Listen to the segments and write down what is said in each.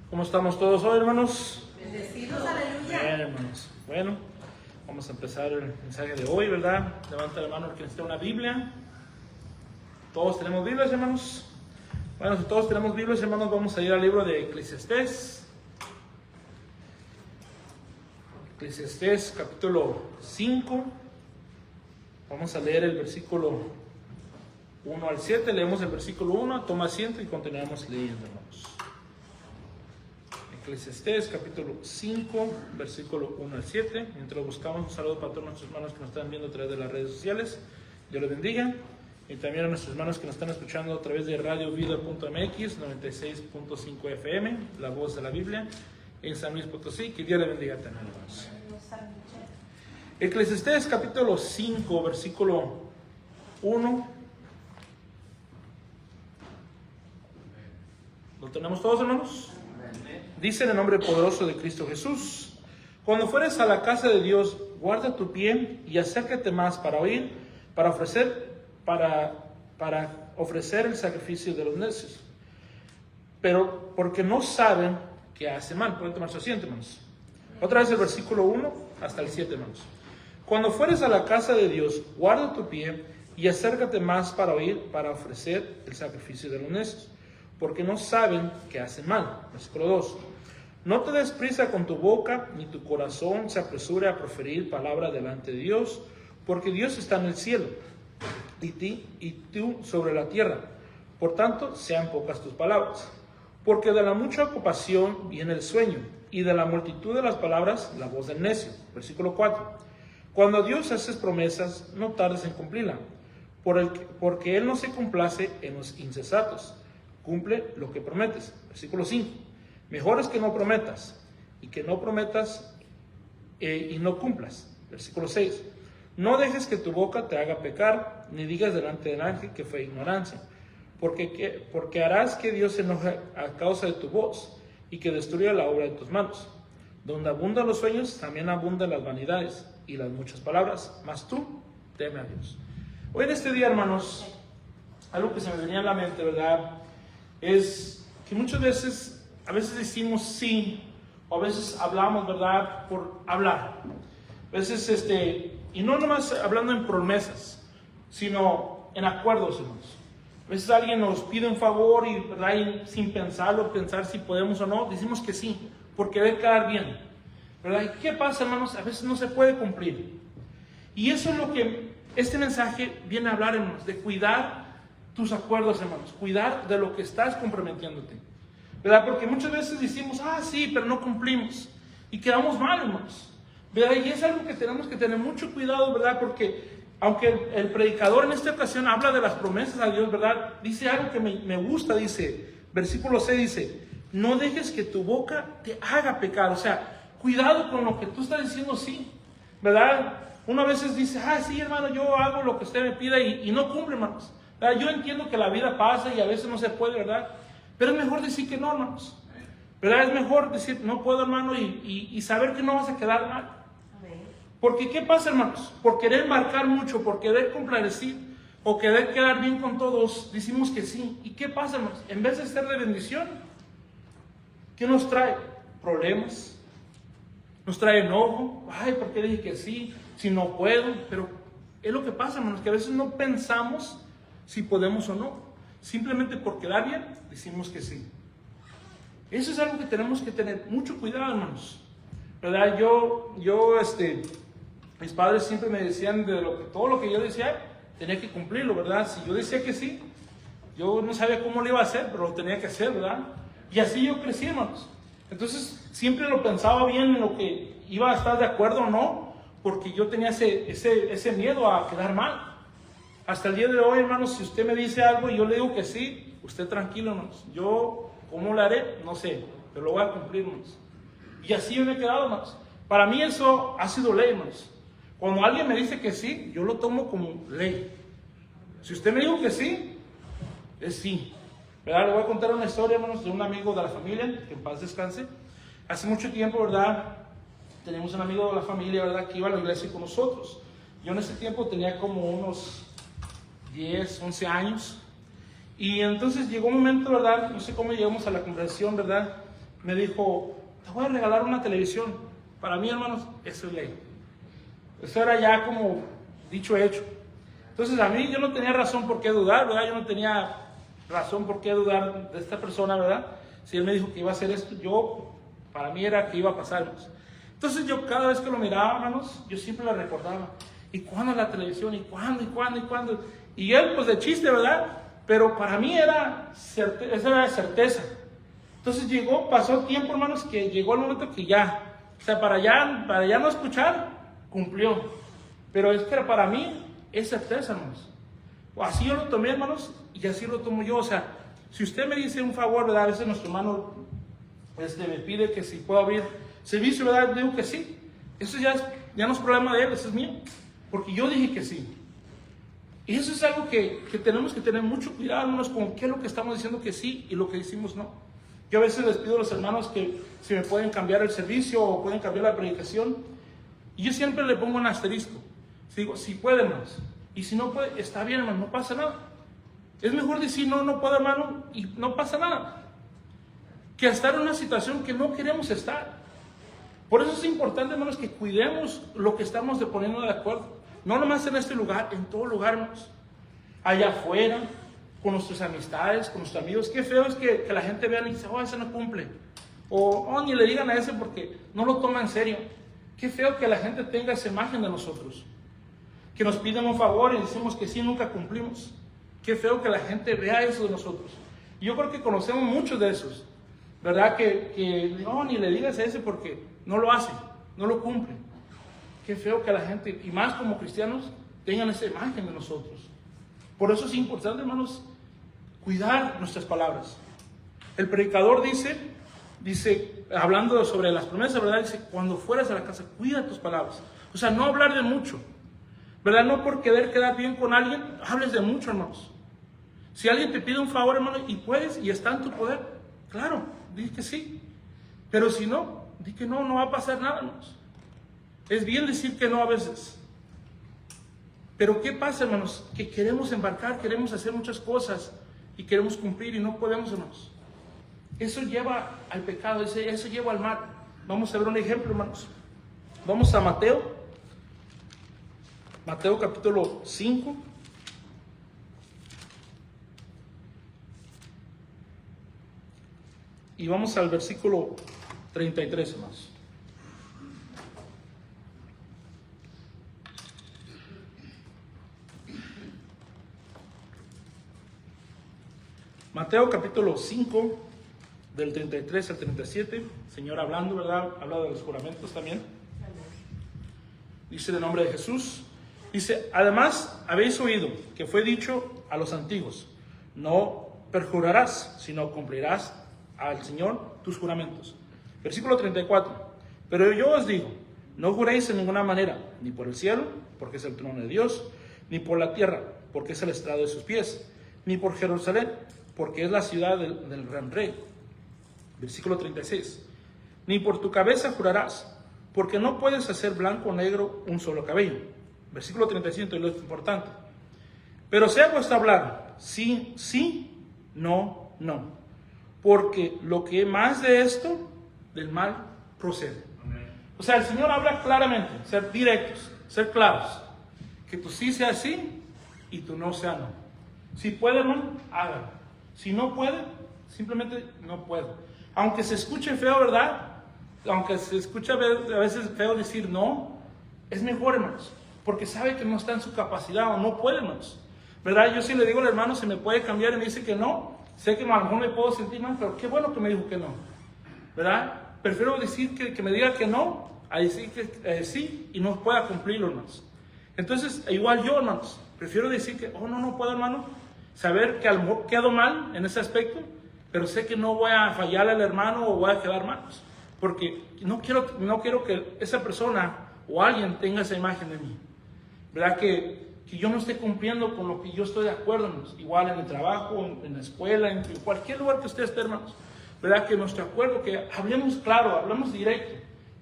¿Cómo estamos todos hoy, hermanos? Bendecidos, aleluya. Bien, hermanos. Bueno, vamos a empezar el mensaje de hoy, ¿verdad? Levanta la mano el que necesita una Biblia. ¿Todos tenemos Biblias, hermanos? Bueno, si todos tenemos Biblias, hermanos, vamos a ir al libro de Eclesiastés. Eclesiastés, capítulo 5. Vamos a leer el versículo 1 al 7. Leemos el versículo 1, toma asiento y continuamos leyendo, hermanos. Eclesiastés capítulo 5, versículo 1 al 7. Mientras buscamos, un saludo para todos nuestros hermanos que nos están viendo a través de las redes sociales. Dios les bendiga. Y también a nuestros hermanos que nos están escuchando a través de radiovida.mx, 96.5 FM, la voz de la Biblia, en San Luis Potosí. Que Dios les bendiga también, hermanos. Eclesiastés capítulo 5, versículo 1. ¿Lo tenemos todos, hermanos? Dice en el nombre poderoso de Cristo Jesús: cuando fueres a la casa de Dios, guarda tu pie y acércate más para oír, para ofrecer el sacrificio de los necios. Pero porque no saben que hace mal. Pueden tomar su asiento, hermanos. Otra vez el versículo 1 hasta el 7, hermanos. Cuando fueres a la casa de Dios, guarda tu pie y acércate más para oír, para ofrecer el sacrificio de los necios, porque no saben que hacen mal. Versículo 2. No te des prisa con tu boca, ni tu corazón se apresure a proferir palabra delante de Dios, porque Dios está en el cielo, y tú sobre la tierra. Por tanto, sean pocas tus palabras. Porque de la mucha ocupación viene el sueño, y de la multitud de las palabras, la voz del necio. Versículo 4. Cuando a Dios haces promesas, no tardes en cumplirla, porque Él no se complace en los insensatos. Cumple lo que prometes. Versículo 5. Mejor es que no prometas, y que no prometas y no cumplas. Versículo 6. No dejes que tu boca te haga pecar, ni digas delante del ángel que fue ignorancia, porque harás que Dios se enoje a causa de tu voz, y que destruya la obra de tus manos. Donde abundan los sueños, también abundan las vanidades y las muchas palabras, mas tú teme a Dios. Hoy en este día, hermanos, algo que se me venía a la mente, ¿verdad?, es que muchas veces, a veces decimos sí, o a veces hablamos, ¿verdad?, por hablar. A veces, y no nomás hablando en promesas, sino en acuerdos, hermanos. A veces alguien nos pide un favor y, ¿verdad?, y sin pensarlo, pensar si podemos o no, decimos que sí, porque debe quedar bien, ¿verdad? ¿Y qué pasa, hermanos? A veces no se puede cumplir. Y eso es lo que este mensaje viene a hablar, hermanos, de cuidar tus acuerdos, hermanos, cuidar de lo que estás comprometiéndote, ¿verdad? Porque muchas veces decimos, sí, pero no cumplimos, y quedamos mal, hermanos, ¿verdad? Y es algo que tenemos que tener mucho cuidado, ¿verdad? Porque aunque el predicador en esta ocasión habla de las promesas a Dios, ¿verdad?, dice algo que me gusta, dice, versículo 6 dice, no dejes que tu boca te haga pecar. O sea, cuidado con lo que tú estás diciendo sí, ¿verdad? Uno a veces dice, sí, hermano, yo hago lo que usted me pida y no cumple, hermanos, ¿verdad? Yo entiendo que la vida pasa y a veces no se puede, ¿verdad? Pero es mejor decir que no, hermanos, ¿verdad? Es mejor decir, no puedo, hermano, y saber que no vas a quedar mal. Porque ¿qué pasa, hermanos? Por querer marcar mucho, por querer complacer o querer quedar bien con todos, decimos que sí. ¿Y qué pasa, hermanos? En vez de ser de bendición, ¿qué nos trae? Problemas. Nos trae enojo. ¿Por qué dije que sí? Si no puedo. Pero es lo que pasa, hermanos, que a veces no pensamos si podemos o no. Simplemente por quedar bien, decimos que sí. Eso es algo que tenemos que tener mucho cuidado, hermanos, ¿verdad? Mis padres siempre me decían todo lo que yo decía, tenía que cumplirlo, ¿verdad? Si yo decía que sí, yo no sabía cómo lo iba a hacer, pero lo tenía que hacer, ¿verdad? Y así yo crecí, hermanos. Entonces, siempre lo pensaba bien en lo que iba a estar de acuerdo o no, porque yo tenía ese miedo a quedar mal. Hasta el día de hoy, hermanos, si usted me dice algo y yo le digo que sí, usted tranquilo, hermanos. Yo, ¿cómo lo haré? No sé, pero lo voy a cumplir, hermanos. Y así yo me he quedado, hermanos. Para mí eso ha sido ley, hermanos. Cuando alguien me dice que sí, yo lo tomo como ley. Si usted me dijo que sí, es sí, ¿verdad? Le voy a contar una historia, hermanos, de un amigo de la familia, que en paz descanse. Hace mucho tiempo, ¿verdad?, tenemos un amigo de la familia, ¿verdad?, que iba a la iglesia con nosotros. Yo en ese tiempo tenía como unos 10, 11 años. Y entonces llegó un momento, ¿verdad?, no sé cómo llegamos a la conversación, ¿verdad?, me dijo, te voy a regalar una televisión. Para mí, hermanos, eso es ley. Eso era ya como dicho hecho. Entonces a mí yo no tenía razón por qué dudar, ¿verdad? Yo no tenía razón por qué dudar de esta persona, ¿verdad? Si él me dijo que iba a hacer esto, para mí era que iba a pasar, hermanos. Entonces yo cada vez que lo miraba, hermanos, yo siempre le recordaba. ¿Y cuándo la televisión? ¿Y cuándo? ¿Y cuándo? ¿Y cuándo? Y él, pues de chiste, ¿verdad? Pero para mí esa era certeza. Entonces pasó tiempo, hermanos, que llegó el momento que ya, o sea, para ya no escuchar, cumplió. Pero es que para mí es certeza, hermanos. Así yo lo tomé, hermanos, y así lo tomo yo. O sea, si usted me dice un favor, ¿verdad? A veces nuestro hermano me pide que si puedo abrir servicio, ¿verdad? Digo que sí. Eso ya no es problema de él, eso es mío. Porque yo dije que sí. Y eso es algo que tenemos que tener mucho cuidado, hermanos, con qué es lo que estamos diciendo que sí y lo que decimos no. Yo a veces les pido a los hermanos que si me pueden cambiar el servicio o pueden cambiar la predicación. Y yo siempre le pongo un asterisco. Digo, si puede, hermanos. Y si no puede, está bien, hermano, no pasa nada. Es mejor decir no puedo, hermano, y no pasa nada, que estar en una situación que no queremos estar. Por eso es importante, hermanos, que cuidemos lo que estamos poniendo de acuerdo. No nomás en este lugar, en todo lugar, hermanos. Allá afuera, con nuestras amistades, con nuestros amigos. Qué feo es que la gente vea y dice, ese no cumple. O ni le digan a ese porque no lo toma en serio. Qué feo que la gente tenga esa imagen de nosotros. Que nos piden un favor y decimos que sí, nunca cumplimos. Qué feo que la gente vea eso de nosotros. Yo creo que conocemos muchos de esos, ¿verdad? Que ni le digas a ese porque no lo hace, no lo cumple. Qué feo que la gente, y más como cristianos, tengan esa imagen de nosotros. Por eso es importante, hermanos, cuidar nuestras palabras. El predicador dice, hablando sobre las promesas, ¿verdad? Dice, cuando fueras a la casa, cuida tus palabras. O sea, no hablar de mucho, ¿verdad? No por querer quedar bien con alguien, hables de mucho, hermanos. Si alguien te pide un favor, hermano, y puedes, y está en tu poder, claro, di que sí. Pero si no, di que no va a pasar nada, hermanos. Es bien decir que no a veces. Pero ¿qué pasa, hermanos? Que queremos embarcar, queremos hacer muchas cosas y queremos cumplir y no podemos, hermanos. Eso lleva al pecado, eso lleva al mal. Vamos a ver un ejemplo, hermanos. Vamos a Mateo capítulo 5. Y vamos al versículo 33, hermanos. Mateo capítulo 5, del 33 al 37, Señor hablando, ¿verdad? Habla de los juramentos también. Dice en el nombre de Jesús, dice, además habéis oído que fue dicho a los antiguos, no perjurarás, sino cumplirás al Señor tus juramentos. Versículo 34, pero yo os digo, no juréis en ninguna manera, ni por el cielo, porque es el trono de Dios, ni por la tierra, porque es el estrado de sus pies, ni por Jerusalén, porque es la ciudad del gran rey. Versículo 36. Ni por tu cabeza jurarás, porque no puedes hacer blanco o negro un solo cabello. Versículo 35, y lo importante. Pero sea vuestro hablar, sí, sí, no, no. Porque lo que más de esto, del mal procede. Amén. O sea, el Señor habla claramente, ser directos, ser claros. Que tu sí sea sí y tu no sea no. Si puede, hermano, hágalo. Si no puede, simplemente no puedo. Aunque se escuche feo, ¿verdad? Aunque se escuche a veces feo decir no, es mejor, hermanos, porque sabe que no está en su capacidad o no puede, hermanos. ¿Verdad? Yo sí le digo al hermano, se me puede cambiar y me dice que no. Sé que a lo mejor me puedo sentir mal, pero qué bueno que me dijo que no. ¿Verdad? Prefiero decir que me diga que no, a decir que sí y no pueda cumplirlo, hermanos. Entonces, igual yo, hermanos, prefiero decir que, no puedo, hermano. Saber que a lo mejor quedo mal en ese aspecto, pero sé que no voy a fallarle al hermano o voy a quedar mal. Porque no quiero que esa persona o alguien tenga esa imagen de mí. ¿Verdad? Que yo no esté cumpliendo con lo que yo estoy de acuerdo, hermanos. Igual en el trabajo, en la escuela, en cualquier lugar que usted esté, hermanos. ¿Verdad? Que nuestro acuerdo, que hablemos claro, hablemos directo.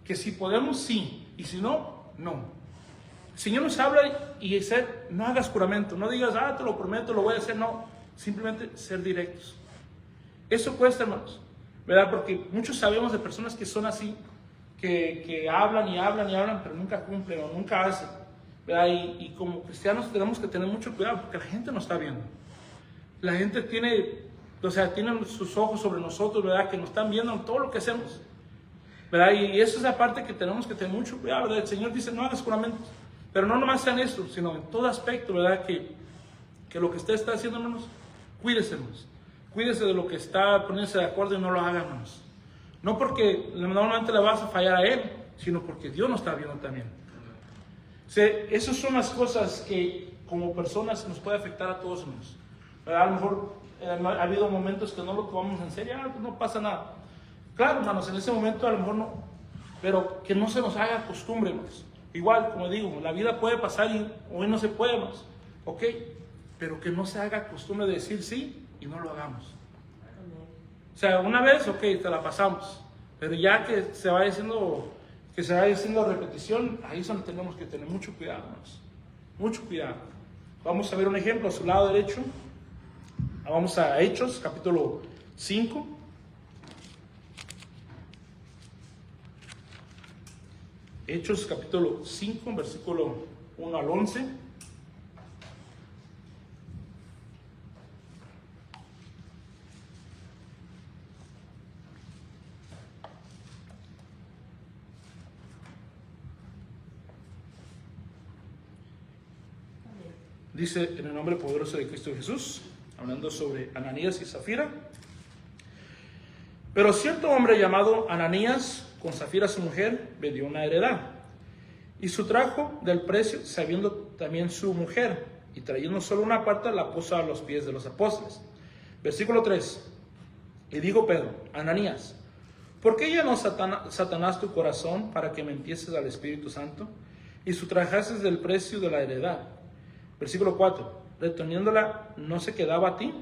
Que si podemos, sí. Y si no, no. El Señor nos habla y dice, no hagas juramento, no digas, te lo prometo, lo voy a hacer, no, simplemente ser directos. Eso cuesta, hermanos, ¿verdad? Porque muchos sabemos de personas que son así, que hablan y hablan y hablan, pero nunca cumplen o nunca hacen, ¿verdad? Y como cristianos tenemos que tener mucho cuidado porque la gente nos está viendo. La gente tiene sus ojos sobre nosotros, ¿verdad? Que nos están viendo en todo lo que hacemos, ¿verdad? Y eso es la parte que tenemos que tener mucho cuidado, ¿verdad? El Señor dice, no hagas juramentos, pero no nomás sean eso, sino en todo aspecto, ¿verdad? Que lo que usted está haciendo, hermanos, cuídese, hermanos. Cuídese de lo que está poniéndose de acuerdo y no lo haga, hermanos. No porque normalmente le vas a fallar a Él, sino porque Dios nos está viendo también. O sea, esas son las cosas que como personas nos puede afectar a todos, hermanos. ¿Verdad? A lo mejor ha habido momentos que no lo tomamos en serio, pues no pasa nada. Claro, hermanos, en ese momento a lo mejor no, pero que no se nos haga costumbre, hermanos. Igual, como digo, la vida puede pasar y hoy no se puede, hermanos. Ok, pero que no se haga costumbre de decir sí y no lo hagamos. O sea, una vez, ok, te la pasamos, pero ya que se vaya haciendo repetición, ahí es donde tenemos que tener mucho cuidado, hermanos. Mucho cuidado. Vamos a ver un ejemplo a su lado derecho. Vamos a Hechos, capítulo 5. Hechos, capítulo 5, versículo 1 al 11. Dice en el nombre poderoso de Cristo Jesús, hablando sobre Ananías y Zafira. Pero cierto hombre llamado Ananías, con Zafira su mujer, vendió una heredad, y su trajo del precio, sabiendo también su mujer, y trayendo solo una parte, la puso a los pies de los apóstoles. Versículo 3. Y dijo Pedro, Ananías, ¿por qué llenó Satanás tu corazón para que mentieses al Espíritu Santo y sustrajases del precio de la heredad? Versículo 4. Reteniéndola, ¿no se quedaba a ti?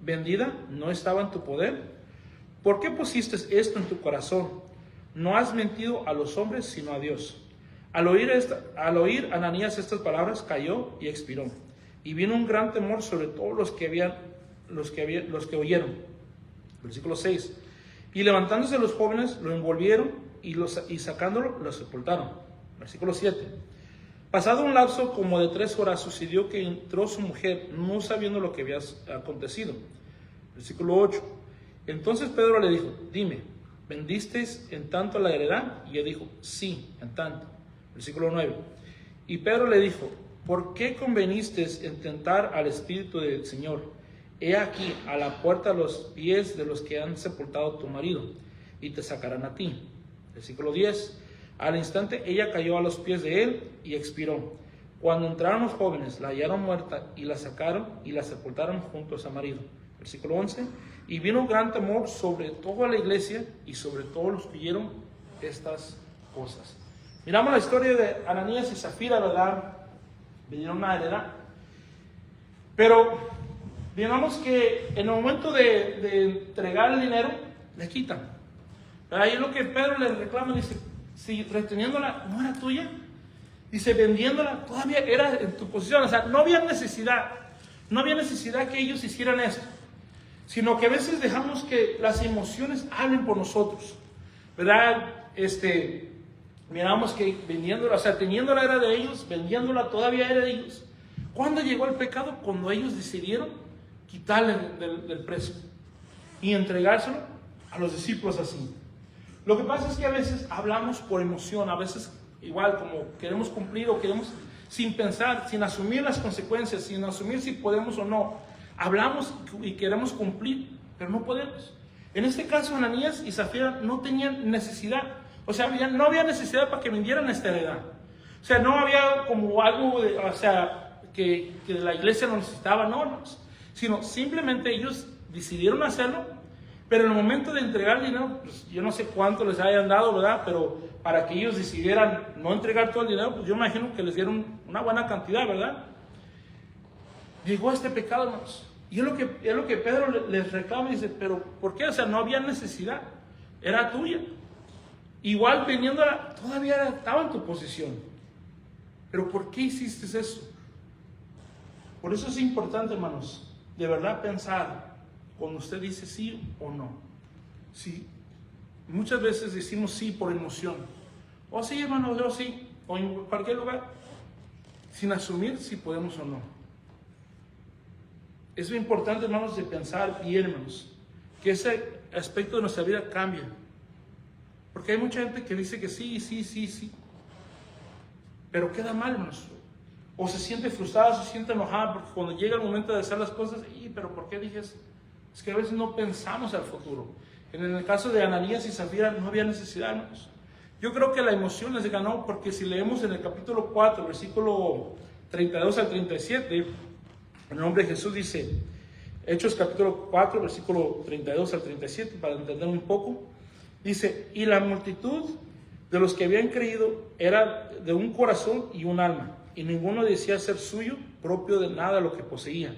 ¿Vendida? ¿No estaba en tu poder? ¿Por qué pusiste esto en tu corazón? No has mentido a los hombres, sino a Dios. Al oír Ananías estas palabras, cayó y expiró. Y vino un gran temor sobre todos los que oyeron. Versículo 6. Y levantándose los jóvenes, lo envolvieron y sacándolo, lo sepultaron. Versículo 7. Pasado un lapso como de 3 horas, sucedió que entró su mujer, no sabiendo lo que había acontecido. Versículo 8. Entonces Pedro le dijo, dime, ¿vendisteis en tanto la heredad? Y él dijo, sí, en tanto. Versículo 9. Y Pedro le dijo, ¿por qué conveniste en tentar al Espíritu del Señor? He aquí a la puerta los pies de los que han sepultado a tu marido, y te sacarán a ti. Versículo 10. Al instante ella cayó a los pies de él y expiró. Cuando entraron los jóvenes, la hallaron muerta y la sacaron y la sepultaron junto a su marido. Versículo 11. Y vino un gran temor sobre toda la iglesia y sobre todos los que oyeron estas cosas. Miramos la historia de Ananías y Zafira, ¿verdad? Vendieron una heredad. Pero digamos que en el momento de entregar el dinero, le quitan. Ahí es lo que Pedro le reclama, dice, si reteniéndola no era tuya, dice, vendiéndola todavía era en tu posición. O sea, no había necesidad que ellos hicieran esto, sino que a veces dejamos que las emociones hablen por nosotros, ¿verdad? Miramos que vendiéndola, o sea, teniéndola era de ellos, vendiéndola todavía era de ellos. ¿Cuándo llegó el pecado? Cuando ellos decidieron quitarle del precio y entregárselo a los discípulos así. Lo que pasa es que a veces hablamos por emoción, a veces igual como queremos cumplir o queremos sin pensar, sin asumir las consecuencias, sin asumir si podemos o no. Hablamos y queremos cumplir, pero no podemos. En este caso, Ananías y Zafira no tenían necesidad. O sea, no había necesidad para que vendieran esta heredad. O sea, no había como algo, que la iglesia no necesitaba, no, sino simplemente ellos decidieron hacerlo. Pero en el momento de entregar el dinero, pues yo no sé cuánto les hayan dado, ¿verdad? Pero para que ellos decidieran no entregar todo el dinero, pues yo imagino que les dieron una buena cantidad, ¿verdad? Llegó este pecado, hermanos. Y es lo que Pedro les reclama y dice, pero ¿por qué? O sea, no había necesidad. Era tuya. Igual vendiéndola, todavía estaba en tu posición. Pero ¿por qué hiciste eso? Por eso es importante, hermanos, de verdad pensar cuando usted dice sí o no. Sí, muchas veces decimos sí por emoción. O sí, hermano, yo sí, o en cualquier lugar, sin asumir si podemos o no. Es muy importante, hermanos, de pensar bien, hermanos, que ese aspecto de nuestra vida cambie. Porque hay mucha gente que dice que sí, sí, sí, sí, pero queda mal, hermanos. O se siente frustrada, se siente enojada, porque cuando llega el momento de hacer las cosas, pero ¿por qué dije eso? Es que a veces no pensamos al futuro. En el caso de Ananías y Zafira no había necesidad, hermanos. Yo creo que la emoción les ganó, porque si leemos en el capítulo 4, versículo 32 al 37, el nombre de Jesús dice, Hechos capítulo 4, versículo 32 al 37, para entender un poco, dice, y la multitud de los que habían creído era de un corazón y un alma, y ninguno decía ser suyo propio de nada lo que poseía,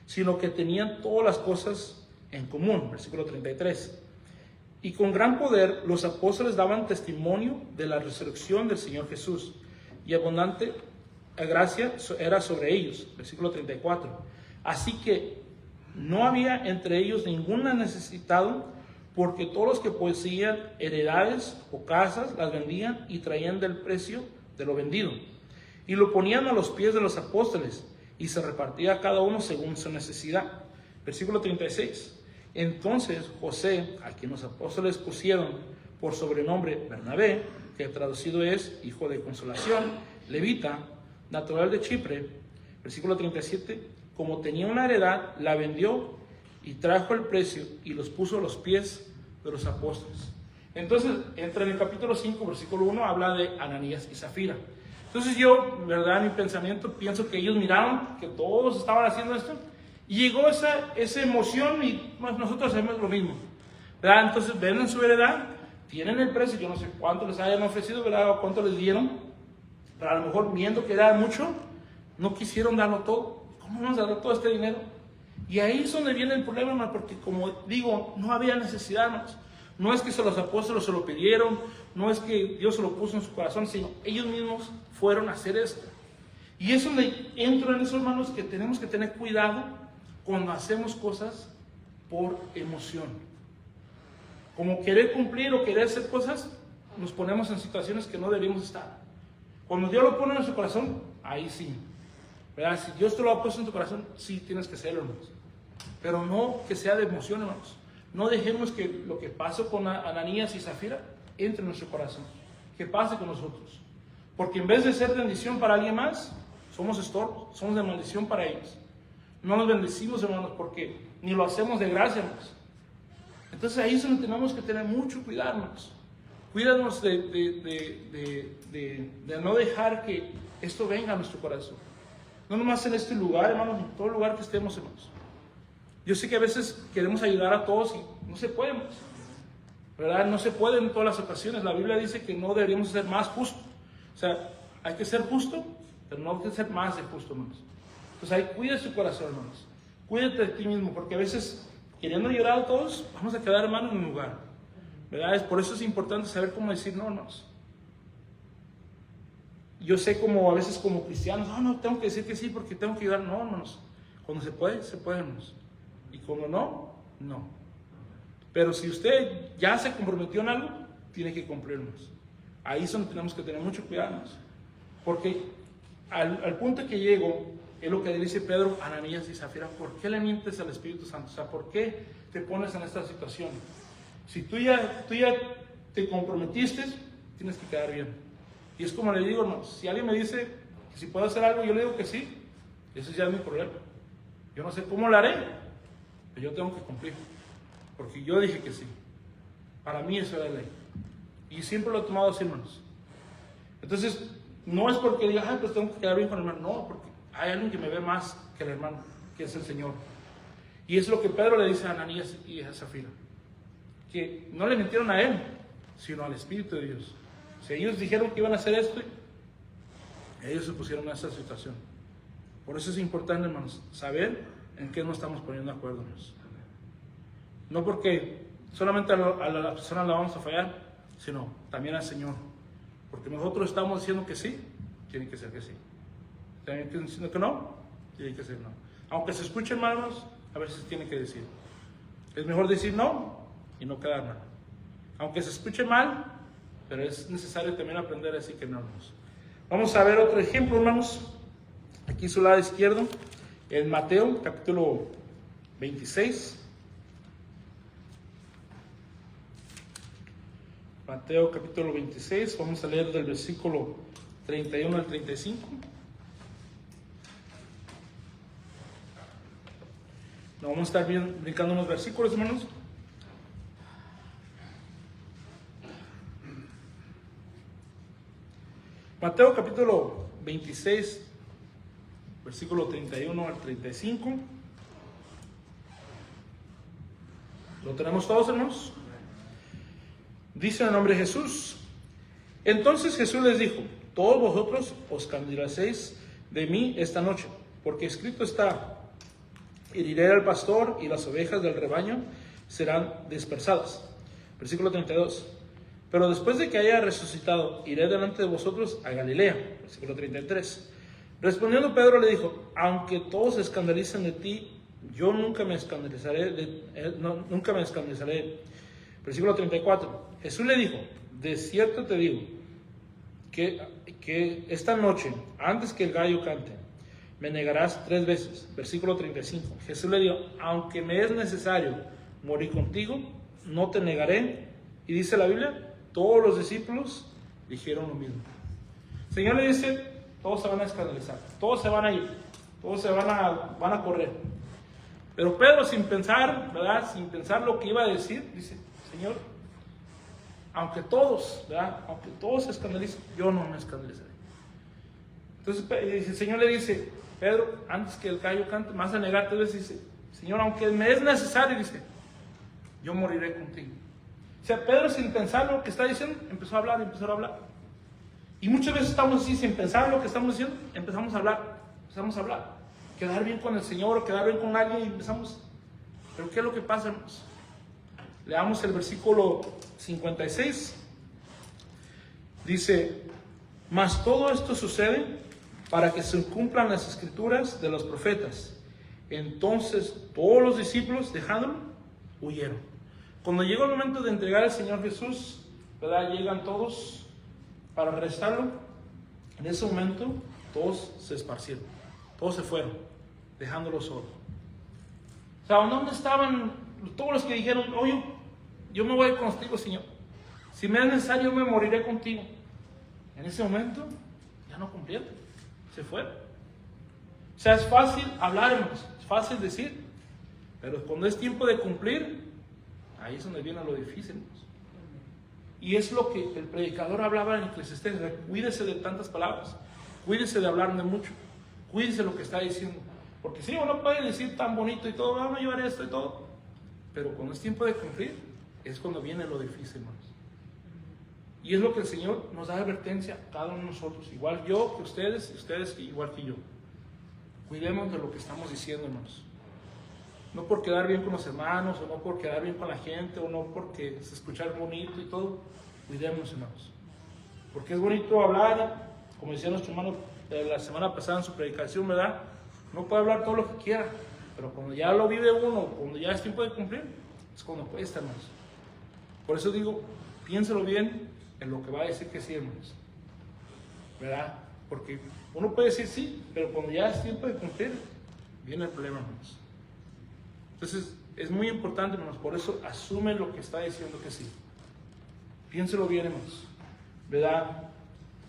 sino que tenían todas las cosas en común. Versículo 33. Y con gran poder los apóstoles daban testimonio de la resurrección del Señor Jesús, y abundante gracia era sobre ellos. Versículo 34. Así que no había entre ellos ningún necesitado, porque todos los que poseían heredades o casas las vendían y traían del precio de lo vendido, y lo ponían a los pies de los apóstoles, y se repartía a cada uno según su necesidad. Versículo 36. Entonces José, a quien los apóstoles pusieron por sobrenombre Bernabé, que traducido es hijo de consolación, levita, natural de Chipre, versículo 37, como tenía una heredad, la vendió y trajo el precio y los puso a los pies de los apóstoles. Entonces, entra en el capítulo 5, versículo 1, habla de Ananías y Zafira. Entonces yo, verdad, en mi pensamiento, pienso que ellos miraron que todos estaban haciendo esto, y llegó esa emoción, y nosotros hacemos lo mismo, ¿verdad? Entonces venden su heredad, tienen el precio, yo no sé cuánto les hayan ofrecido, ¿verdad? O cuánto les dieron, pero a lo mejor viendo que era mucho, no quisieron darlo todo. ¿Cómo vamos a dar todo este dinero? Y ahí es donde viene el problema, hermano, porque como digo, no había necesidad, hermanos. No es que los apóstoles se lo pidieron, no es que Dios se lo puso en su corazón, sino ellos mismos fueron a hacer esto. Y es donde entro en eso, hermanos, que tenemos que tener cuidado cuando hacemos cosas por emoción. Como querer cumplir o querer hacer cosas, nos ponemos en situaciones que no deberíamos estar. Cuando Dios lo pone en su corazón, ahí sí. ¿Verdad? Si Dios te lo ha puesto en tu corazón, sí tienes que hacerlo, hermanos. Pero no que sea de emoción, hermanos. No dejemos que lo que pasó con Ananías y Zafira entre en nuestro corazón. Que pase con nosotros. Porque en vez de ser bendición para alguien más, somos estorbos, somos de maldición para ellos. No nos bendecimos, hermanos, porque ni lo hacemos de gracia, hermanos. Entonces ahí es donde tenemos que tener mucho cuidado, hermanos. Cuídanos de no dejar que esto venga a nuestro corazón. No nomás en este lugar, hermanos, en todo lugar que estemos, hermanos. Yo sé que a veces queremos ayudar a todos y no se puede, hermanos. ¿Verdad? No se puede en todas las ocasiones. La Biblia dice que no deberíamos ser más justos. O sea, hay que ser justo, pero no hay que ser más de justo, hermanos. Entonces ahí cuida su corazón, hermanos. Cuídate de ti mismo, porque a veces, queriendo ayudar a todos, vamos a quedar, hermanos, en un lugar. ¿Verdad? Por eso es importante saber cómo decir no, hermanos. Yo sé como a veces como cristianos, no, tengo que decir que sí porque tengo que ayudar. No, hermanos. Cuando se puede, hermanos. Y cuando no, no. Pero si usted ya se comprometió en algo, tiene que cumplirnos. Ahí es donde tenemos que tener mucho cuidado, hermanos. Porque al punto que llego, es lo que dice Pedro, Ananías y Zafira, ¿por qué le mientes al Espíritu Santo? O sea, ¿por qué te pones en esta situación? Si tú ya te comprometiste, tienes que quedar bien. Y es como le digo, hermanos, si alguien me dice que si puedo hacer algo, yo le digo que sí. Ese ya es mi problema. Yo no sé cómo lo haré, pero yo tengo que cumplir. Porque yo dije que sí. Para mí eso es ley. Y siempre lo he tomado así, hermanos. Entonces, no es porque diga, pues tengo que quedar bien con el hermano. No, porque hay alguien que me ve más que el hermano, que es el Señor. Y es lo que Pedro le dice a Ananías y a Zafira. Que no le mintieron a él, sino al Espíritu de Dios. Si ellos dijeron que iban a hacer esto, ellos se pusieron en esa situación. Por eso es importante, hermanos, saber en qué nos estamos poniendo de acuerdo, hermanos. No porque solamente a la persona la vamos a fallar, sino también al Señor. Porque nosotros estamos diciendo que sí, tiene que ser que sí. También diciendo que no, tiene que ser no. Aunque se escuchen, hermanos, a veces tiene que decir. Es mejor decir no y no quedar mal. Aunque se escuche mal, pero es necesario también aprender a decir que no, hermanos. Vamos a ver otro ejemplo, hermanos. Aquí a su lado izquierdo, en Mateo capítulo 26. Mateo capítulo 26, vamos a leer del versículo 31 al 35. No, vamos a estar brincando unos versículos, hermanos. Mateo capítulo 26, versículo 31 al 35. ¿Lo tenemos todos, hermanos? Dice en el nombre de Jesús. Entonces Jesús les dijo: todos vosotros os escandalizaréis de mí esta noche, porque escrito está: heriré al pastor y las ovejas del rebaño serán dispersadas. Versículo 32. Pero después de que haya resucitado, iré delante de vosotros a Galilea. Versículo 33. Respondiendo Pedro le dijo: aunque todos se escandalicen de ti, yo nunca me escandalizaré. Nunca me escandalizaré. Versículo 34. Jesús le dijo: de cierto te digo que esta noche, antes que el gallo cante, me negarás 3 veces. Versículo 35. Jesús le dijo: aunque me es necesario morir contigo, no te negaré. Y dice la Biblia, todos los discípulos dijeron lo mismo. El Señor le dice: todos se van a escandalizar, todos se van a ir, todos se van a correr. Pero Pedro, sin pensar, ¿verdad? Sin pensar lo que iba a decir, dice: Señor, aunque todos, ¿verdad? Aunque todos se escandalicen, yo no me escandalizaré. Entonces el Señor le dice: Pedro, antes que el gallo cante, me vas a negar 3 veces. Dice: Señor, aunque me es necesario, dice, yo moriré contigo. O sea, Pedro, sin pensar lo que está diciendo, empezó a hablar. Y muchas veces estamos así, sin pensar lo que estamos diciendo, empezamos a hablar. Quedar bien con el Señor, o quedar bien con alguien, y empezamos. Pero ¿qué es lo que pasa, hermanos? Leamos el versículo 56. Dice: mas todo esto sucede para que se cumplan las escrituras de los profetas. Entonces todos los discípulos, dejándolo, huyeron. Cuando llegó el momento de entregar al Señor Jesús, ¿verdad? Llegan todos para arrestarlo. En ese momento todos se esparcieron, todos se fueron, dejándolo solo. O sea, ¿dónde estaban todos los que dijeron: oye, yo me voy contigo, Señor? Si me es necesario, yo me moriré contigo. En ese momento ya no cumplieron, se fueron. O sea, es fácil hablar, hermanos, es fácil decir, pero cuando es tiempo de cumplir, ahí es donde viene lo difícil, hermanos. Y es lo que el predicador hablaba en Eclesiastés: cuídese de tantas palabras, cuídese de hablar de mucho, cuídese lo que está diciendo. Porque sí, uno puede decir tan bonito y todo, vamos a llevar esto y todo, pero cuando es tiempo de cumplir, es cuando viene lo difícil, hermanos. Y es lo que el Señor nos da advertencia a cada uno de nosotros, igual yo que ustedes, y ustedes igual que yo. Cuidemos de lo que estamos diciendo, hermanos. No por quedar bien con los hermanos, o no por quedar bien con la gente, o no porque se escuchar bonito y todo. Cuidemos, hermanos. Porque es bonito hablar, como decía nuestro hermano la semana pasada en su predicación, ¿verdad? Uno puede hablar todo lo que quiera, pero cuando ya lo vive uno, cuando ya es tiempo de cumplir, es cuando cuesta, hermanos. Por eso digo, piénselo bien en lo que va a decir que sí, hermanos, ¿verdad? Porque uno puede decir sí, pero cuando ya es tiempo de cumplir, viene el problema, hermanos. Entonces, es muy importante, hermanos, por eso asume lo que está diciendo que sí. Piénselo bien, hermanos, ¿verdad?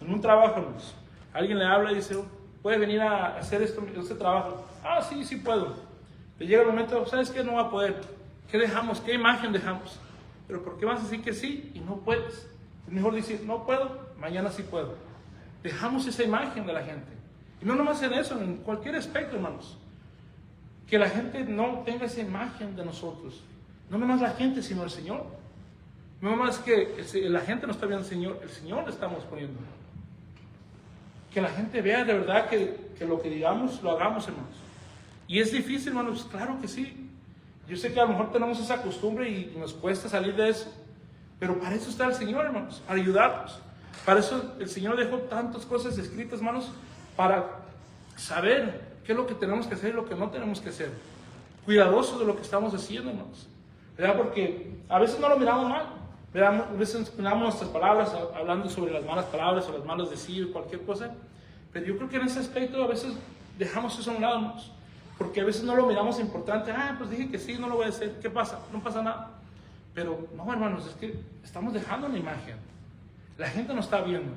En un trabajo, hermanos, alguien le habla y dice: ¿puede venir a hacer este trabajo? Ah, sí, sí puedo. Le llega el momento: ¿sabes qué? No va a poder. ¿Qué dejamos? ¿Qué imagen dejamos? Pero ¿por qué vas a decir que sí y no puedes? Es mejor decir: no puedo, mañana sí puedo. Dejamos esa imagen de la gente. Y no nomás en eso, en cualquier aspecto, hermanos. Que la gente no tenga esa imagen de nosotros. No nomás la gente, sino el Señor. No nomás que la gente no está viendo al Señor, el Señor le estamos poniendo. Que la gente vea de verdad que lo que digamos, lo hagamos, hermanos. Y es difícil, hermanos, claro que sí. Yo sé que a lo mejor tenemos esa costumbre y nos cuesta salir de eso. Pero para eso está el Señor, hermanos, para ayudarnos. Para eso el Señor dejó tantas cosas escritas, hermanos, para saber qué es lo que tenemos que hacer y lo que no tenemos que hacer. Cuidadosos de lo que estamos haciendo, hermanos. ¿verdad? Porque a veces no lo miramos mal, ¿verdad? A veces miramos nuestras palabras hablando sobre las malas palabras o las malas decir, cualquier cosa, pero yo creo que en ese aspecto a veces dejamos eso a un lado, hermanos, porque a veces no lo miramos importante. Pues dije que sí, no lo voy a hacer, ¿qué pasa? No pasa nada. Pero no, hermanos, es que estamos dejando una imagen. La gente nos está viendo,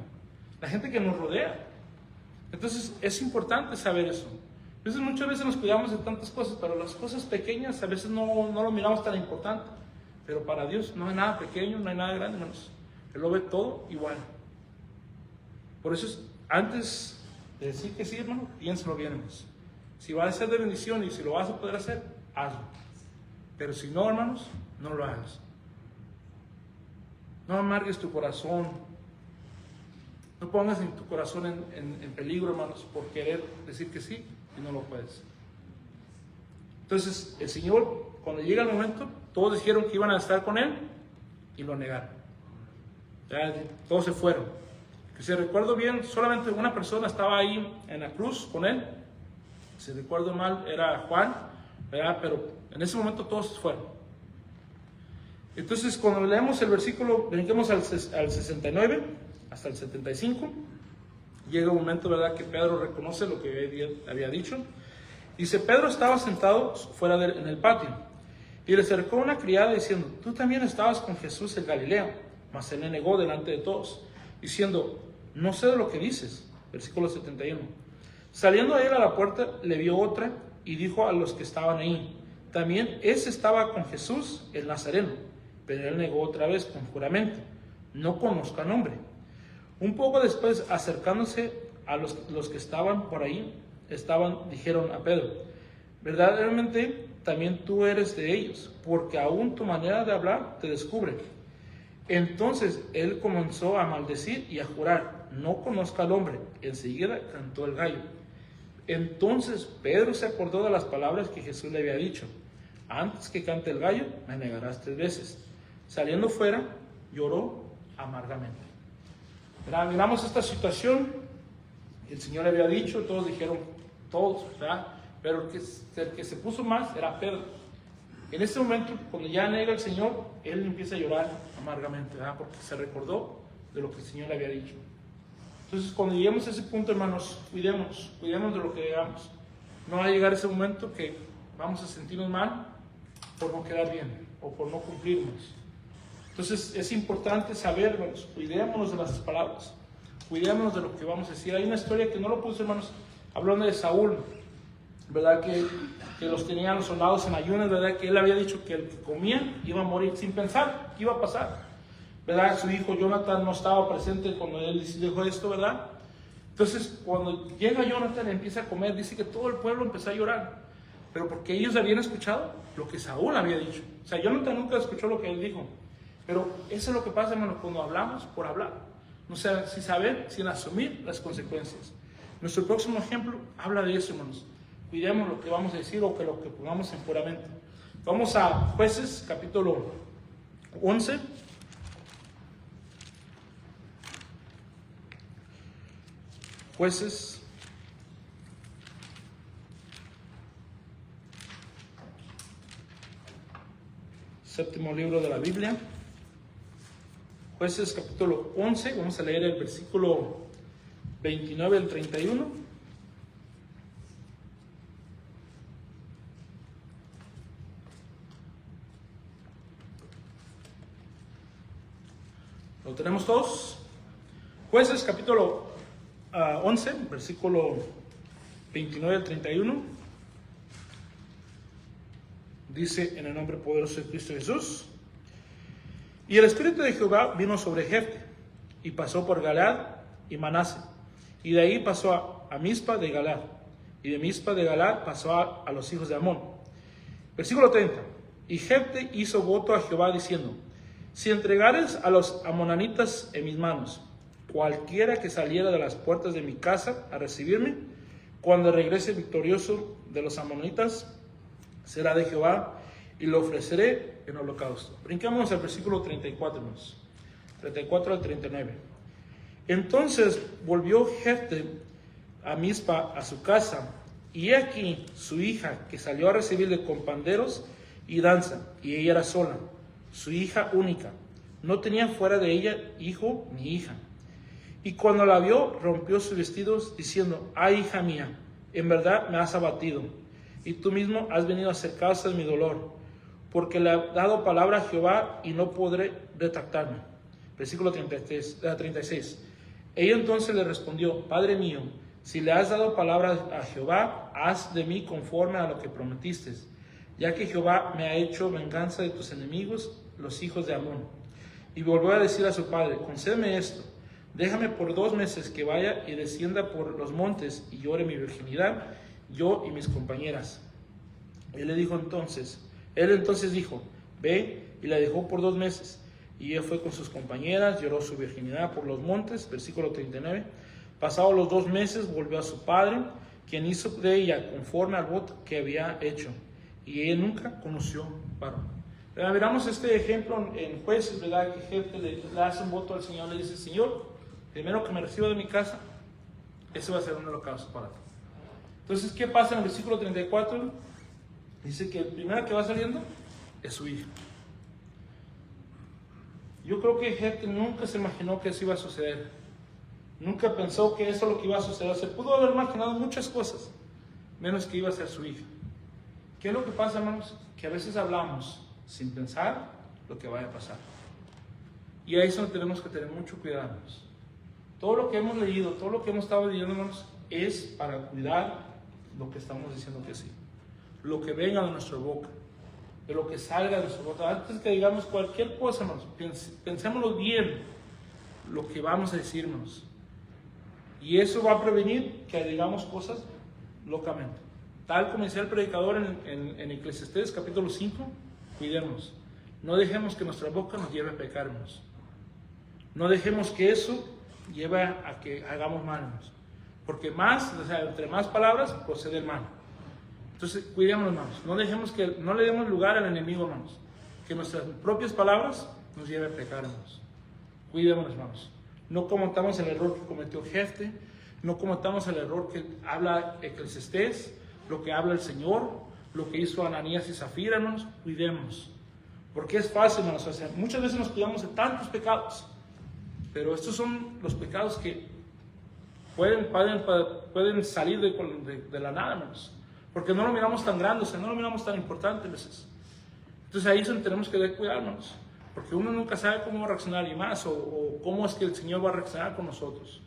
la gente que nos rodea. Entonces es importante saber eso. Muchas veces nos cuidamos de tantas cosas, pero las cosas pequeñas a veces no lo miramos tan importante. Pero para Dios no hay nada pequeño, no hay nada grande, hermanos. Él lo ve todo igual. Por eso antes de decir que sí, hermano, piénsalo bien, hermanos. Si va a ser de bendición y si lo vas a poder hacer, hazlo. Pero si no, hermanos, no lo hagas. No amargues tu corazón. No pongas en tu corazón en peligro, hermanos, por querer decir que sí y no lo puedes. Entonces, el Señor, cuando llega el momento, todos dijeron que iban a estar con Él y lo negaron. Ya, todos se fueron. Que si recuerdo bien, solamente una persona estaba ahí en la cruz con Él. Si recuerdo mal, era Juan, ¿verdad? Pero en ese momento todos se fueron. Entonces, cuando leemos el versículo, brinquemos al 69 hasta el 75, llega un momento, ¿verdad?, que Pedro reconoce lo que había dicho. Dice: Pedro estaba sentado fuera en el patio, y le acercó una criada diciendo: tú también estabas con Jesús el Galileo. Mas él le negó delante de todos, diciendo: no sé de lo que dices. Versículo 71. Saliendo él a la puerta, le vio otra, y dijo a los que estaban ahí: también ese estaba con Jesús el Nazareno. Pero él negó otra vez con juramento: no conozco al hombre. Un poco después, acercándose a los que estaban por ahí, dijeron a Pedro: verdaderamente también tú eres de ellos, porque aún tu manera de hablar te descubre. Entonces él comenzó a maldecir y a jurar: no conozco al hombre. Enseguida cantó el gallo. Entonces Pedro se acordó de las palabras que Jesús le había dicho: antes que cante el gallo, me negarás 3 veces. Saliendo fuera, lloró amargamente. Miramos esta situación. El Señor le había dicho, todos dijeron, todos, ¿verdad? Pero el que se puso más era Pedro. En este momento, cuando ya nega el Señor, él empieza a llorar amargamente, ¿verdad? Porque se recordó de lo que el Señor le había dicho. Entonces, cuando lleguemos a ese punto, hermanos, cuidemos de lo que digamos. No va a llegar ese momento que vamos a sentirnos mal por no quedar bien o por no cumplirnos. Entonces, es importante saber, hermanos, cuidémonos de las palabras, cuidémonos de lo que vamos a decir. Hay una historia que no lo puse, hermanos, hablando de Saúl, ¿verdad? Que los tenían los soldados en ayunas, ¿verdad? Que él había dicho que el que comía iba a morir sin pensar qué iba a pasar, ¿verdad? Su hijo Jonathan no estaba presente cuando él dijo esto, ¿verdad? Entonces, cuando llega Jonathan y empieza a comer, dice que todo el pueblo empezó a llorar, pero porque ellos habían escuchado lo que Saúl había dicho. O sea, Jonathan nunca escuchó lo que él dijo. Pero eso es lo que pasa, hermano, cuando hablamos por hablar. No sé, sin saber, sin asumir las consecuencias. Nuestro próximo ejemplo habla de eso, hermanos. Cuidemos lo que vamos a decir o que lo que pongamos en juramento. Vamos a Jueces, capítulo 11. Jueces. Séptimo libro de la Biblia. Jueces capítulo 11, vamos a leer el versículo 29 al 31. ¿Lo tenemos todos? Jueces capítulo 11, versículo 29 al 31. Dice: en el nombre poderoso de Cristo Jesús. Y el Espíritu de Jehová vino sobre Jefte, y pasó por Galaad y Manase, y de ahí pasó a Mizpa de Galaad, y de Mizpa de Galaad pasó a los hijos de Amón. Versículo 30. Y Jefte hizo voto a Jehová diciendo: si entregares a los amonanitas en mis manos, cualquiera que saliera de las puertas de mi casa a recibirme, cuando regrese victorioso de los amonitas, será de Jehová, y lo ofreceré en holocausto. Brincamos al versículo 34, hermanos. 34 al 39. Entonces volvió Jefte a Mizpa, a su casa, y he aquí su hija, que salió a recibirle con panderos y danza, y ella era sola, su hija única. No tenía fuera de ella hijo ni hija. Y cuando la vio, rompió sus vestidos, diciendo: ay, hija mía, en verdad me has abatido, y tú mismo has venido a hacer causa de mi dolor, porque le he dado palabra a Jehová y no podré retractarme. Versículo 36. Ella entonces le respondió: Padre mío, si le has dado palabra a Jehová, haz de mí conforme a lo que prometiste, ya que Jehová me ha hecho venganza de tus enemigos, los hijos de Amón. Y volvió a decir a su padre: concédeme esto, déjame por 2 meses que vaya y descienda por los montes y llore mi virginidad, yo y mis compañeras. Él entonces dijo: ve, y la dejó por 2 meses. Y ella fue con sus compañeras, lloró su virginidad por los montes. Versículo 39. Pasados los 2 meses, volvió a su padre, quien hizo de ella conforme al voto que había hecho. Y ella nunca conoció varón. Miramos este ejemplo en Jueces, ¿verdad? Que gente le hace un voto al Señor, le dice: Señor, primero que me reciba de mi casa, ese va a ser un holocausto para ti. Entonces, ¿qué pasa en el versículo 34? Dice que el primero que va saliendo es su hija. Yo creo que gente nunca se imaginó que eso iba a suceder. Nunca pensó que eso es lo que iba a suceder. Se pudo haber imaginado muchas cosas, menos que iba a ser su hija. ¿Qué es lo que pasa, hermanos? Que a veces hablamos sin pensar lo que vaya a pasar. Y a eso tenemos que tener mucho cuidado, hermanos. Todo lo que hemos leído, todo lo que hemos estado leyendo, hermanos, es para cuidar lo que estamos diciendo que sí. Lo que venga de nuestra boca, de lo que salga de nuestra boca. Antes que digamos cualquier cosa, hermanos, pensémoslo bien lo que vamos a decir, hermanos. Y eso va a prevenir que digamos cosas locamente. Tal como decía el predicador en Eclesiastés capítulo 5, cuidemos. No dejemos que nuestra boca nos lleve a pecar, hermanos. No dejemos que eso lleve a que hagamos mal, hermanos. Porque entre más palabras procede el mal. Entonces, cuidemos, hermanos. No le demos lugar al enemigo, hermanos. Que nuestras propias palabras nos lleven a pecar, hermanos. Cuidemos, hermanos. No cometamos el error que cometió Jefte. No cometamos el error que habla Eclesiastés, lo que habla el Señor, lo que hizo Ananías y Zafira, hermanos. Cuidemos. Porque es fácil, hermanos. Muchas veces nos cuidamos de tantos pecados. Pero estos son los pecados que pueden salir de la nada, hermanos. Porque no lo miramos tan grande, no lo miramos tan importante a veces. Entonces ahí tenemos que cuidarnos. Porque uno nunca sabe cómo va a reaccionar y más, o cómo es que el Señor va a reaccionar con nosotros.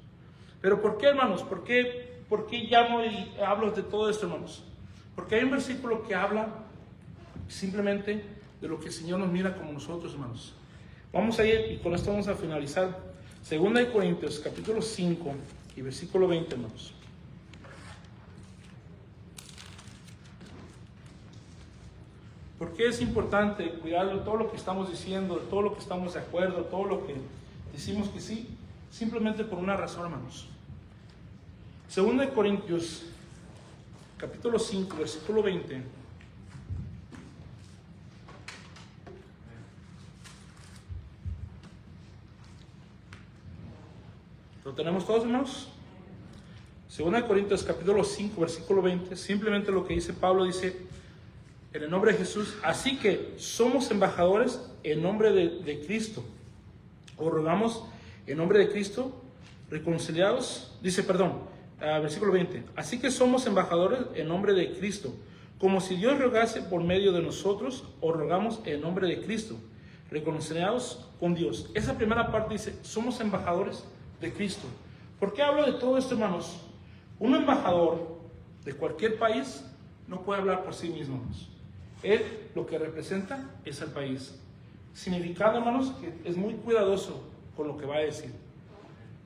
Pero ¿por qué, hermanos? ¿Por qué llamo y hablo de todo esto, hermanos? Porque hay un versículo que habla simplemente de lo que el Señor nos mira como nosotros, hermanos. Vamos a ir, y con esto vamos a finalizar. 2 Corintios, capítulo 5 y versículo 20, hermanos. ¿Por qué es importante cuidar de todo lo que estamos diciendo, de todo lo que estamos de acuerdo, todo lo que decimos que sí? Simplemente por una razón, hermanos. 2 Corintios, capítulo 5, versículo 20. ¿Lo tenemos todos, hermanos? 2 Corintios, capítulo 5, versículo 20. Simplemente lo que dice Pablo, dice: en el nombre de Jesús, así que somos embajadores en nombre de Cristo. Os rogamos en nombre de Cristo, reconciliados. Versículo 20. Así que somos embajadores en nombre de Cristo. Como si Dios rogase por medio de nosotros, os rogamos en nombre de Cristo, reconciliados con Dios. Esa primera parte dice: somos embajadores de Cristo. ¿Por qué hablo de todo esto, hermanos? Un embajador de cualquier país no puede hablar por sí mismo, hermanos. Él lo que representa es al país. Significando, hermanos, que es muy cuidadoso con lo que va a decir.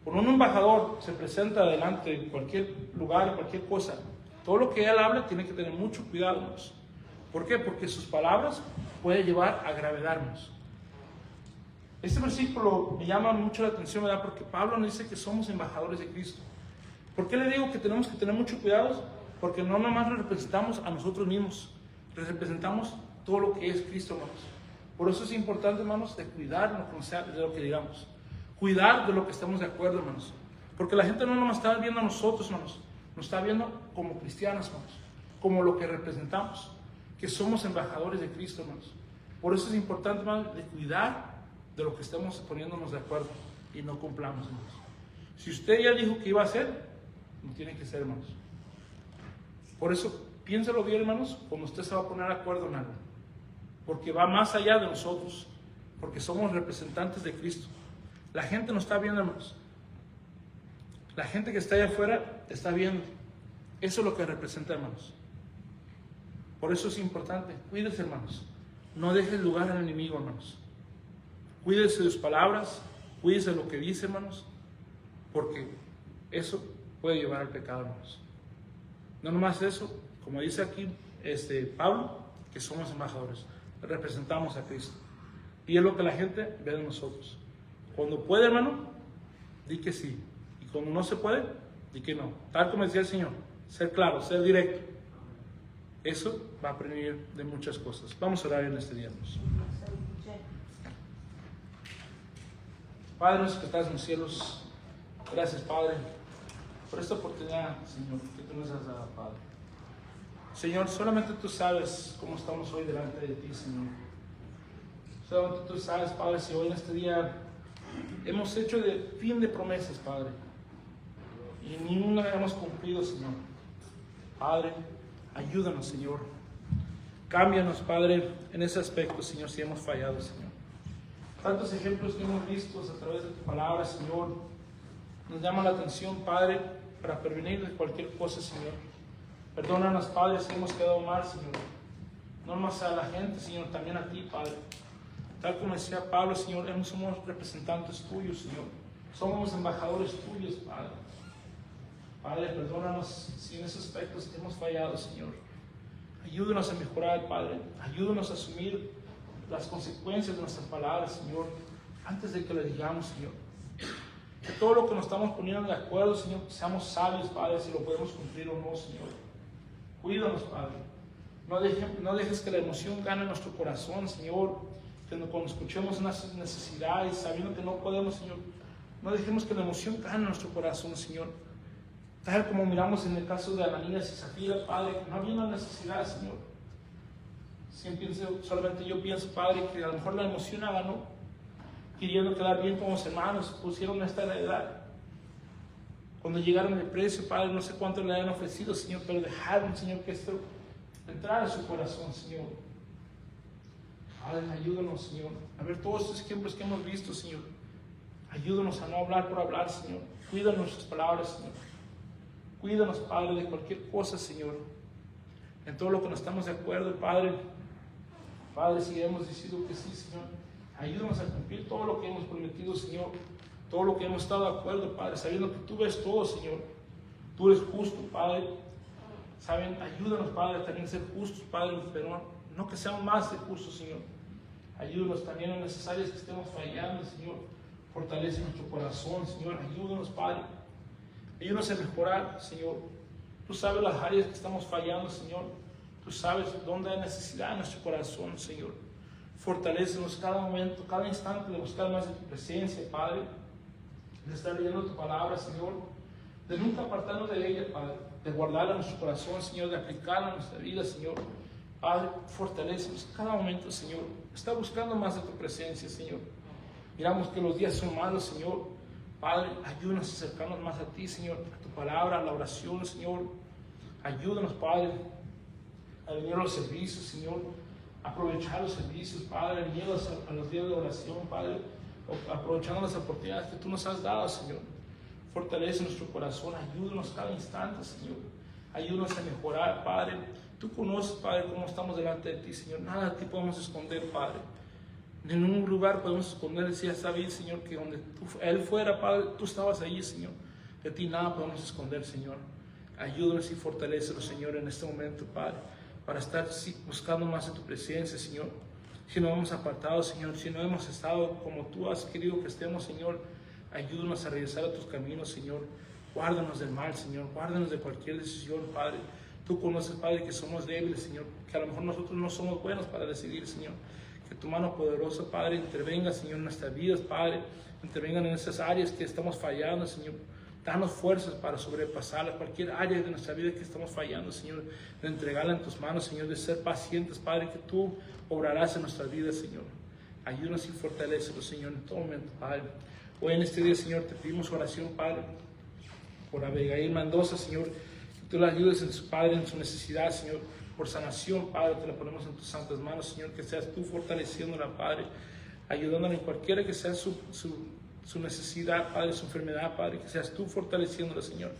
Cuando un embajador se presenta delante en cualquier lugar, cualquier cosa, todo lo que él habla tiene que tener mucho cuidado, hermanos. ¿Por qué? Porque sus palabras pueden llevar a gravedad, hermanos. Este versículo me llama mucho la atención, ¿verdad? Porque Pablo nos dice que somos embajadores de Cristo. ¿Por qué le digo que tenemos que tener mucho cuidado? Porque no nomás representamos a nosotros mismos, representamos todo lo que es Cristo, hermanos. Por eso es importante, hermanos, de cuidar de lo que digamos. Cuidar de lo que estamos de acuerdo, hermanos. Porque la gente no nos está viendo a nosotros, hermanos. Nos está viendo como cristianos, hermanos. Como lo que representamos. que somos embajadores de Cristo, hermanos. Por eso es importante, hermanos, de cuidar de lo que estamos poniéndonos de acuerdo y no cumplamos, hermanos. Si usted ya dijo que iba a hacer, no tiene que ser, hermanos. Por eso, piénselo bien, hermanos, cuando usted se va a poner de acuerdo en algo. Porque va más allá de nosotros. Porque somos representantes de Cristo. La gente nos está viendo, hermanos. La gente que está allá afuera está viendo. Eso es lo que representa, hermanos. Por eso es importante. Cuídense, hermanos. No dejes lugar al enemigo, hermanos. Cuídense de sus palabras. Cuídense de lo que dice, hermanos. Porque eso puede llevar al pecado, hermanos. No nomás eso, como dice aquí Pablo, que somos embajadores. Representamos a Cristo. Y es lo que la gente ve de nosotros. Cuando puede, hermano, di que sí. Y cuando no se puede, di que no. Tal como decía el Señor, ser claro, ser directo. Eso va a prevenir de muchas cosas. Vamos a orar en este día, hermanos. Padre nuestro que estás en los cielos, gracias, Padre, por esta oportunidad, Señor, que tú nos has dado, Padre. Señor, solamente tú sabes cómo estamos hoy delante de ti, Señor. Solamente tú sabes, Padre, si hoy en este día hemos hecho de fin de promesas, Padre, y ni una hemos cumplido, Señor. Padre, ayúdanos, Señor. Cámbianos, Padre, en ese aspecto, Señor, si hemos fallado, Señor. Tantos ejemplos que hemos visto a través de tu palabra, Señor, nos llama la atención, Padre, para prevenir de cualquier cosa, Señor. Perdónanos, Padre, si hemos quedado mal, Señor. No más a la gente, Señor, también a ti, Padre. Tal como decía Pablo, Señor, somos representantes tuyos, Señor. Somos embajadores tuyos, Padre. Padre, perdónanos si en esos aspectos hemos fallado, Señor. Ayúdanos a mejorar, Padre. Ayúdanos a asumir las consecuencias de nuestras palabras, Señor, antes de que le digamos, Señor. Que todo lo que nos estamos poniendo de acuerdo, Señor, seamos sabios, Padre, si lo podemos cumplir o no, Señor. Cuídanos, Padre. No dejes que la emoción gane nuestro corazón, Señor. Que cuando escuchemos una necesidad y sabiendo que no podemos, Señor, no dejemos que la emoción gane nuestro corazón, Señor. Tal como miramos en el caso de Ananías y Zafira, Padre, que no había una necesidad, Señor. Solamente yo pienso, Padre, que a lo mejor la emoción ganó, queriendo quedar bien con los hermanos, pusieron esta heredad. Cuando llegaron de precio, Padre, no sé cuánto le hayan ofrecido, Señor, pero dejaron, Señor, que esto entrara a su corazón, Señor. Padre, ayúdanos, Señor, a ver todos estos ejemplos que hemos visto, Señor. Ayúdanos a no hablar por hablar, Señor. Cuida nuestras palabras, Señor. Cuídanos, Padre, de cualquier cosa, Señor. En todo lo que no estamos de acuerdo, Padre. Padre, si hemos decidido que sí, Señor, ayúdanos a cumplir todo lo que hemos prometido, Señor. Todo lo que hemos estado de acuerdo, Padre, sabiendo que tú ves todo, Señor. Tú eres justo, Padre. Ayúdanos, Padre, a también ser justos, Padre, pero no que seamos más de justos, Señor. Ayúdanos también en las áreas que estemos fallando, Señor. Fortalece nuestro corazón, Señor. Ayúdanos, Padre. Ayúdanos a mejorar, Señor. Tú sabes las áreas que estamos fallando, Señor. Tú sabes dónde hay necesidad en nuestro corazón, Señor. Fortalécenos cada momento, cada instante de buscar más de tu presencia, Padre. De estar leyendo tu palabra, Señor. De nunca apartarnos de ella, Padre. De guardarla en nuestro corazón, Señor. De aplicarla en nuestra vida, Señor. Padre, fortalécenos cada momento, Señor. Está buscando más de tu presencia, Señor. Miramos que los días son malos, Señor. Padre, ayúdanos a acercarnos más a ti, Señor. A tu palabra, a la oración, Señor. Ayúdanos, Padre, a venir a los servicios, Señor. Aprovechar los servicios, Padre. Venir a los días de oración, Padre. Aprovechando las oportunidades que tú nos has dado, Señor. Fortalece nuestro corazón. Ayúdanos cada instante, Señor. Ayúdanos a mejorar, Padre. Tú conoces, Padre, cómo estamos delante de ti, Señor. Nada de ti podemos esconder, Padre. En ningún lugar podemos esconder. Decía David, Señor, que donde Él fuera, Padre, tú estabas ahí, Señor. De ti nada podemos esconder, Señor. Ayúdanos y fortalécenos, Señor, en este momento, Padre, para estar buscando más de tu presencia, Señor. Si no hemos apartado, Señor, si no hemos estado como tú has querido que estemos, Señor, ayúdanos a regresar a tus caminos, Señor. Guárdanos del mal, Señor. Guárdanos de cualquier decisión, Padre. Tú conoces, Padre, que somos débiles, Señor, que a lo mejor nosotros no somos buenos para decidir, Señor. Que tu mano poderosa, Padre, intervenga, Señor, en nuestras vidas, Padre. Intervengan en esas áreas que estamos fallando, Señor. Danos fuerzas para sobrepasarla, cualquier área de nuestra vida que estamos fallando, Señor, de entregarla en tus manos, Señor, de ser pacientes, Padre, que tú obrarás en nuestras vidas, Señor. Ayúdanos y fortalécenos, Señor, en todo momento, Padre. Hoy en este día, Señor, te pedimos oración, Padre, por Abigail Mendoza, Señor, que tú la ayudes en su Padre, en su necesidad, Señor, por sanación, Padre, te la ponemos en tus santas manos, Señor, que seas tú fortaleciéndola, Padre, ayudándola en cualquiera que sea su necesidad, Padre, su enfermedad, Padre, que seas tú fortaleciéndola, Señor.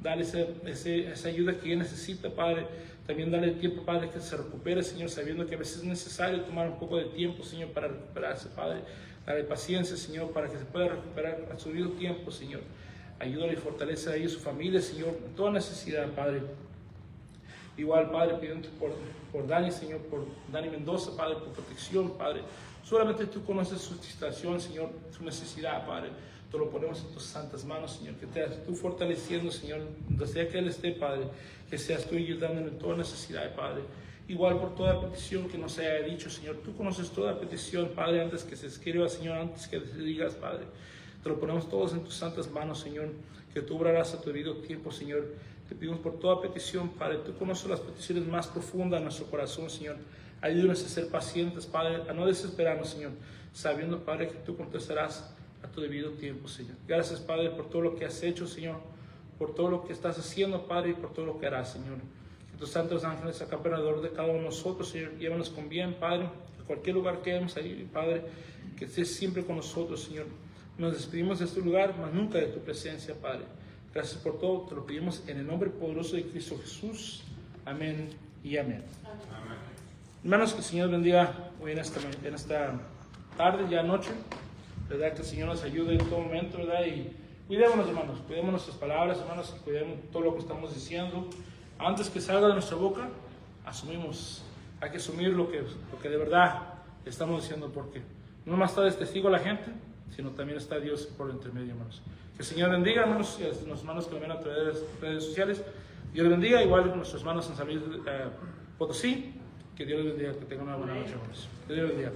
Dale esa ayuda que ella necesita, Padre. También dale el tiempo, Padre, que se recupere, Señor, sabiendo que a veces es necesario tomar un poco de tiempo, Señor, para recuperarse, Padre. Dale paciencia, Señor, para que se pueda recuperar a su debido tiempo, Señor. Ayúdale y fortalece a ella y su familia, Señor, en toda necesidad, Padre. Igual, Padre, pidiendo por Dani, Señor, por Dani Mendoza, Padre, por protección, Padre. Solamente tú conoces su situación, Señor, su necesidad, Padre. Te lo ponemos en tus santas manos, Señor. Que te estés tú fortaleciendo, Señor, donde sea que Él esté, Padre. Que seas tú ayudándole en toda necesidad, Padre. Igual por toda petición que nos haya dicho, Señor. Tú conoces toda petición, Padre, antes que se escriba, Señor, antes que se digas, Padre. Te lo ponemos todos en tus santas manos, Señor. Que tú obrarás a tu debido tiempo, Señor. Te pedimos por toda petición, Padre. Tú conoces las peticiones más profundas de nuestro corazón, Señor. Ayúdanos a ser pacientes, Padre, a no desesperarnos, Señor, sabiendo, Padre, que tú contestarás a tu debido tiempo, Señor. Gracias, Padre, por todo lo que has hecho, Señor, por todo lo que estás haciendo, Padre, y por todo lo que harás, Señor. Que tus santos ángeles acampen alrededor de cada uno de nosotros, Señor. Llévanos con bien, Padre, a cualquier lugar que vayamos a ir, Padre, que estés siempre con nosotros, Señor. Nos despedimos de este lugar, mas nunca de tu presencia, Padre. Gracias por todo, te lo pedimos en el nombre poderoso de Cristo Jesús. Amén y amén. Amén. Hermanos, que el Señor bendiga hoy en esta tarde, ya noche, ¿verdad? Que el Señor nos ayude en todo momento, ¿verdad? Y cuidémonos, hermanos, cuidemos nuestras palabras, hermanos, y cuidemos todo lo que estamos diciendo. Antes que salga de nuestra boca, hay que asumir lo que de verdad estamos diciendo, porque no más está de testigo la gente, sino también está Dios por el intermedio, hermanos. Que el Señor bendiga, hermanos, y a nuestros hermanos que lo ven a través de las redes sociales. Dios les bendiga, igual a nuestros hermanos en San Luis Potosí. Que Dios les bendiga, que tengan una buena noche, hermanos. Que Dios les bendiga.